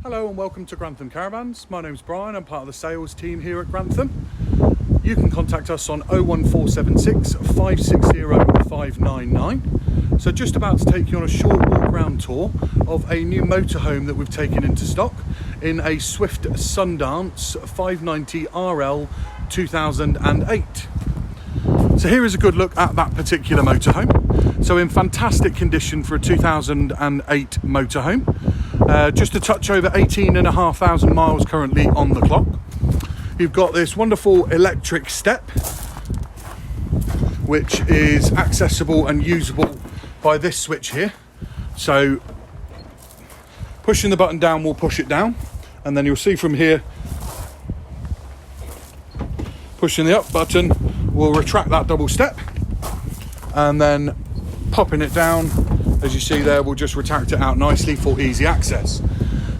Hello and welcome to Grantham Caravans. My name's Brian, I'm part of the sales team here at Grantham. You can contact us on 01476 560 599. So just about to take you on a short walk round tour of a new motorhome that we've taken into stock in a Swift Sundance 590 RL 2008. So here is a good look at that particular motorhome. So in fantastic condition for a 2008 motorhome. Just a touch over 18,500 miles currently on the clock. You've got this wonderful electric step, which is accessible and usable by this switch here. So pushing the button down will push it down, and then you'll see from here, pushing the up button will retract that double step, and then popping it down, as you see there, will just retract it out nicely for easy access.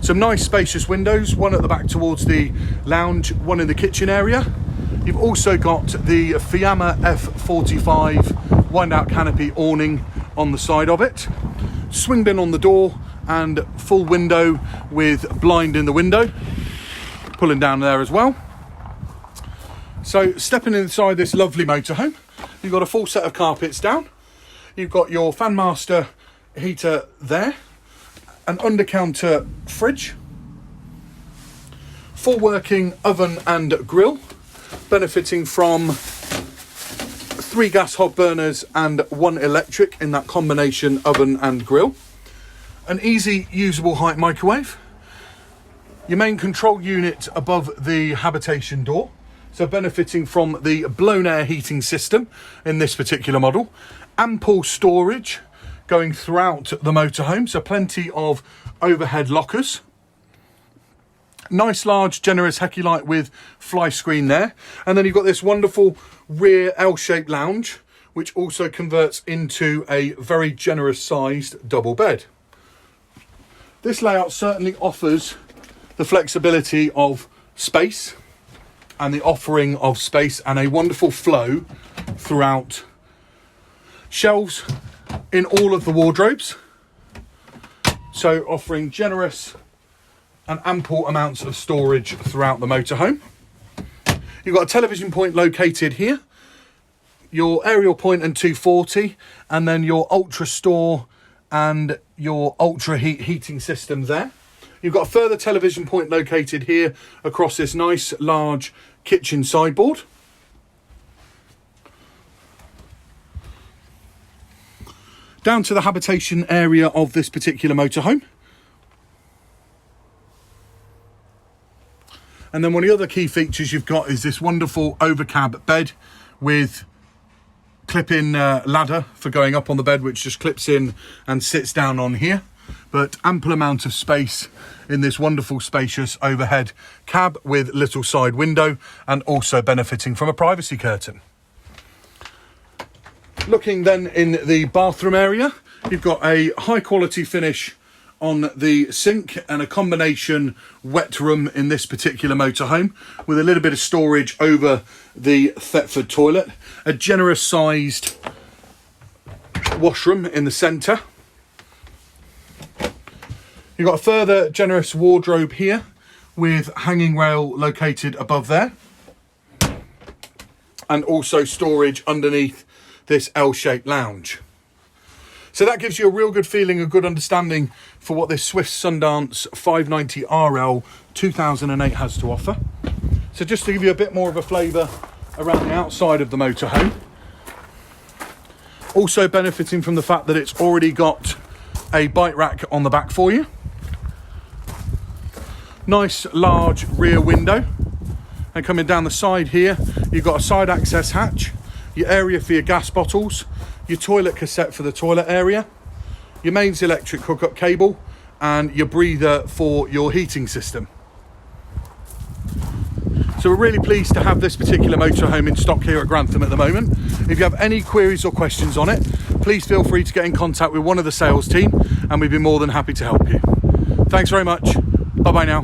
Some nice spacious windows, one at the back towards the lounge, one in the kitchen area. You've also got the Fiamma F45 wind out canopy awning on the side of it. Swing bin on the door and full window with blind in the window, pulling down there as well. So stepping inside this lovely motorhome, you've got a full set of carpets down. You've got your fan master heater there, an under counter fridge, full working oven and grill, benefiting from 3 gas hob burners and 1 electric in that combination oven and grill, an easy usable height microwave, your main control unit above the habitation door, so benefiting from the blown air heating system in this particular model, ample storage going throughout the motorhome, so plenty of overhead lockers. Nice large generous Hecky light with fly screen there, and then you've got this wonderful rear L-shaped lounge which also converts into a very generous sized double bed. This layout certainly offers the flexibility of space and the offering of space and a wonderful flow throughout. Shelves in all of the wardrobes, so offering generous and ample amounts of storage throughout the motorhome. You've got a television point located here, your aerial point and 240, and then your ultra store and your ultra heating system there. You've got a further television point located here across this nice large kitchen sideboard. Down to the habitation area of this particular motorhome. And then one of the other key features you've got is this wonderful overcab bed with clip-in ladder for going up on the bed, which just clips in and sits down on here. But ample amount of space in this wonderful spacious overhead cab with little side window, and also benefiting from a privacy curtain. Looking then in the bathroom area, you've got a high quality finish on the sink and a combination wet room in this particular motorhome, with a little bit of storage over the Thetford toilet, a generous sized washroom in the centre. You've got a further generous wardrobe here with hanging rail located above there, and also storage underneath this L-shaped lounge. So that gives you a real good feeling, a good understanding for what this Swift Sundance 590 RL 2008 has to offer. So just to give you a bit more of a flavour around the outside of the motorhome, also benefiting from the fact that it's already got a bike rack on the back for you. Nice large rear window, and coming down the side here, you've got a side access hatch, your area for your gas bottles, your toilet cassette for the toilet area, your mains electric hookup cable, and your breather for your heating system. So we're really pleased to have this particular motorhome in stock here at Grantham at the moment. If you have any queries or questions on it, please feel free to get in contact with one of the sales team, and we'd be more than happy to help you. Thanks very much. Bye bye now.